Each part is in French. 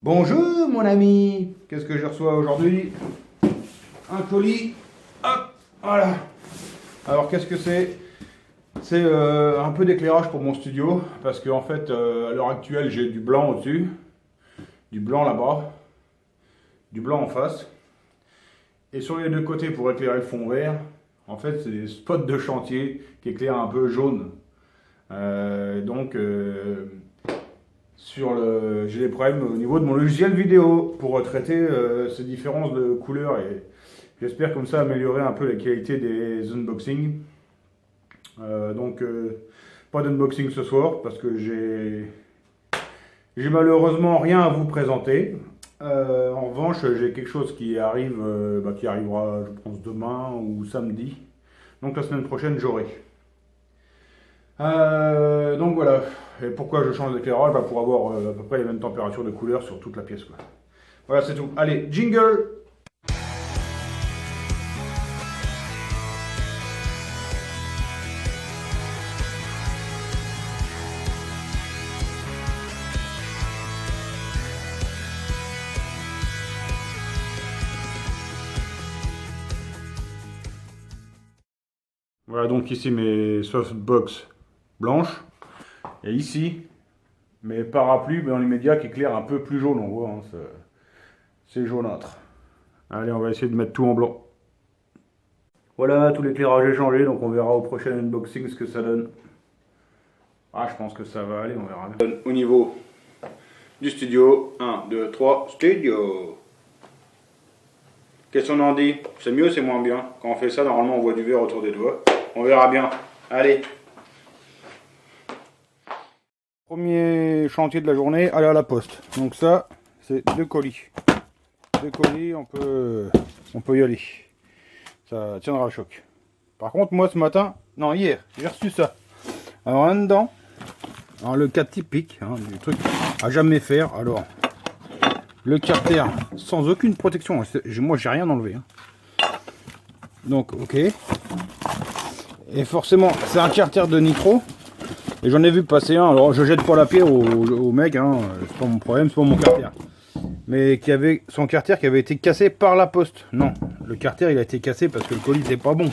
Bonjour mon ami, qu'est-ce que je reçois aujourd'hui? Un colis, hop, voilà. Alors qu'est-ce que c'est? C'est un peu d'éclairage pour mon studio, parce qu'en fait, à l'heure actuelle, j'ai du blanc au-dessus, du blanc là-bas, du blanc en face, et sur les deux côtés pour éclairer le fond vert, en fait, c'est des spots de chantier qui éclairent un peu jaune. Donc, j'ai des problèmes au niveau de mon logiciel vidéo pour traiter ces différences de couleurs et j'espère comme ça améliorer un peu la qualité des unboxings. Pas d'unboxing ce soir parce que j'ai malheureusement rien à vous présenter. En revanche, j'ai quelque chose qui arrive, qui arrivera, je pense, demain ou samedi. Donc la semaine prochaine, j'aurai. Donc voilà. Et pourquoi je change d'éclairage? Pour avoir à peu près les mêmes températures de couleur sur toute la pièce, quoi. Voilà, c'est tout. Allez, jingle! Voilà donc ici mes softbox blanches. Et ici, mes parapluies dans l'immédiat qui éclairent un peu plus jaune, on voit, hein, c'est jaunâtre. Allez, on va essayer de mettre tout en blanc. Voilà, tout l'éclairage est changé, donc on verra au prochain unboxing ce que ça donne. Ah, je pense que ça va aller, on verra bien. Au niveau du studio, 1, 2, 3, studio. Qu'est-ce qu'on en dit? C'est mieux, c'est moins bien? Quand on fait ça, normalement on voit du vert autour des doigts. On verra bien. Allez. Premier chantier de la journée, aller à la poste. Donc ça, c'est 2 colis. 2 colis, on peut y aller. Ça tiendra le choc. Par contre, moi ce matin, non hier, j'ai reçu ça. Alors là-dedans, le cas typique, hein, du truc à jamais faire. Alors, le carter sans aucune protection. Moi, j'ai rien enlevé. Hein. Donc, ok. Et forcément, c'est un carter de nitro. Et j'en ai vu passer un. Alors, je jette pas la pierre au mec. Hein, c'est pas mon problème, c'est pas mon carter. Mais qui avait son carter qui avait été cassé par la poste. Non, le carter il a été cassé parce que le colis n'était pas bon.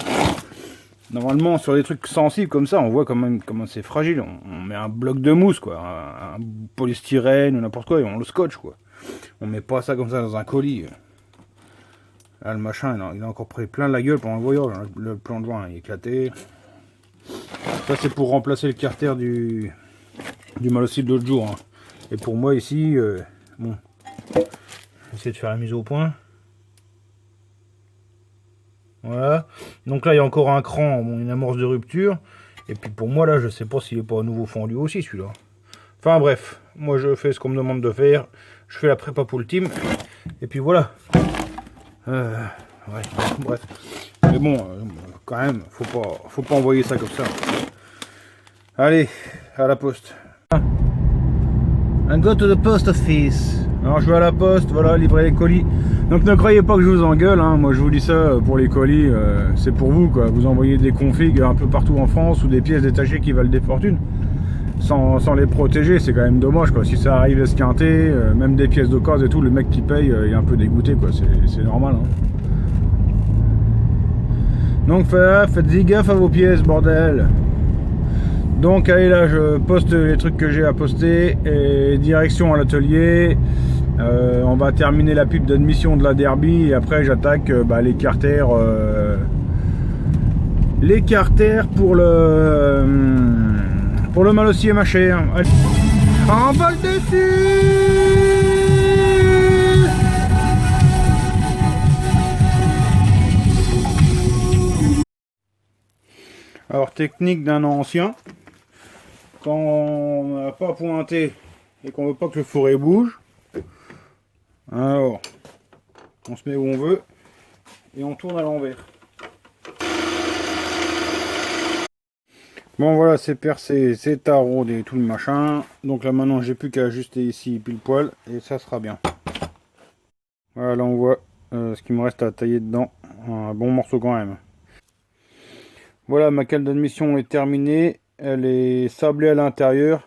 Normalement, sur des trucs sensibles comme ça, on voit quand même comment c'est fragile. On met un bloc de mousse, quoi, un polystyrène ou n'importe quoi, et on le scotche, quoi. On met pas ça comme ça dans un colis. Là, le machin, il a encore pris plein de la gueule pendant le voyage. Le plan de joint il est éclaté. Ça, c'est pour remplacer le carter du Malocil de l'autre jour. Hein. Et pour moi, ici, bon, j'essaie de faire la mise au point. Voilà. Donc là, il y a encore un cran, bon, une amorce de rupture. Et puis pour moi, là, je sais pas s'il est pas à nouveau fendu aussi, celui-là. Enfin bref, moi je fais ce qu'on me demande de faire. Je fais la prépa pour le team. Et puis voilà. Ouais, bref. Mais bon, quand même, faut pas envoyer ça comme ça. Allez, à la poste. And go to the post office. Alors je vais à la poste, voilà, livrer les colis. Donc ne croyez pas que je vous engueule, hein. Moi je vous dis ça pour les colis, c'est pour vous quoi. Vous envoyez des configs un peu partout en France ou des pièces détachées qui valent des fortunes. Sans les protéger, c'est quand même dommage quoi. Si ça arrive esquinté, même des pièces d'occasion et tout, le mec qui paye il est un peu dégoûté quoi, c'est normal. Hein. Donc faites-y gaffe à vos pièces, bordel. Donc allez là, je poste les trucs que j'ai à poster et direction à l'atelier. On va terminer la pipe d'admission de la Derby et après j'attaque les carters. Les carters pour le Malocil MHR. En vol dessus. Alors technique d'un ancien. Quand on n'a pas pointé et qu'on veut pas que le fourré bouge, alors on se met où on veut et on tourne à l'envers. Bon voilà, c'est percé, c'est taraudé et tout le machin. Donc là maintenant j'ai plus qu'à ajuster ici pile poil et ça sera bien. Voilà, là on voit ce qu'il me reste à tailler dedans. Un bon morceau quand même. Voilà, ma cale d'admission est terminée. Elle est sablée à l'intérieur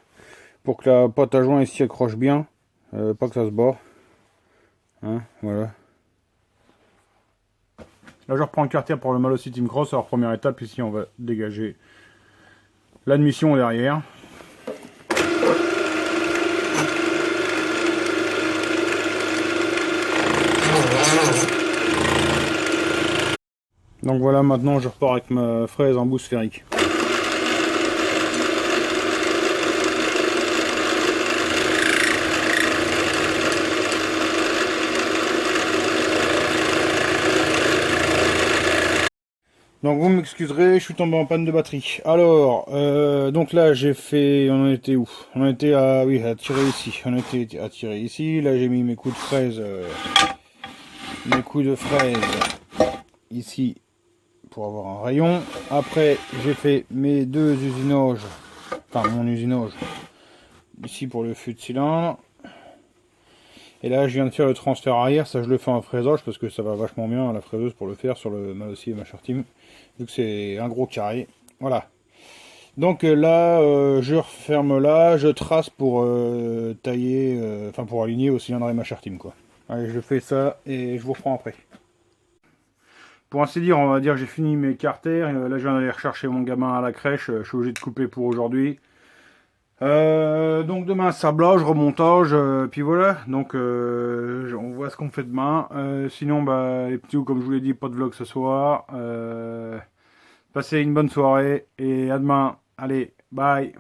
pour que la pâte à joint ici accroche bien, pas que ça se barre. Hein, voilà. Là, je reprends le carter pour le Malossi Team Cross. Alors, première étape, ici, on va dégager l'admission derrière. Donc voilà, maintenant, je repars avec ma fraise en bout sphérique. Donc vous m'excuserez, je suis tombé en panne de batterie. Alors, donc là j'ai fait, on en était où? On en était à, oui, à tirer ici. On était à tirer ici. Là j'ai mis mes coups de fraise, ici pour avoir un rayon. Après j'ai fait mes deux usinages, enfin mon usinage ici pour le fût de cylindre. Et là je viens de faire le transfert arrière, ça je le fais en fraisage parce que ça va vachement bien à la fraiseuse pour le faire sur le Malossi et Masher Team. Donc c'est un gros carré. Voilà. Donc là, je referme là, je trace pour tailler, enfin pour aligner au cylindre et Masher Team quoi. Allez, je fais ça et je vous reprends après. Pour ainsi dire, on va dire j'ai fini mes carters. Là je viens d'aller rechercher mon gamin à la crèche, je suis obligé de couper pour aujourd'hui. Donc demain sablage, remontage, puis voilà. Donc on voit ce qu'on fait demain. Sinon, bah, les petits, comme je vous l'ai dit, pas de vlog ce soir. Passez une bonne soirée et à demain. Allez, bye.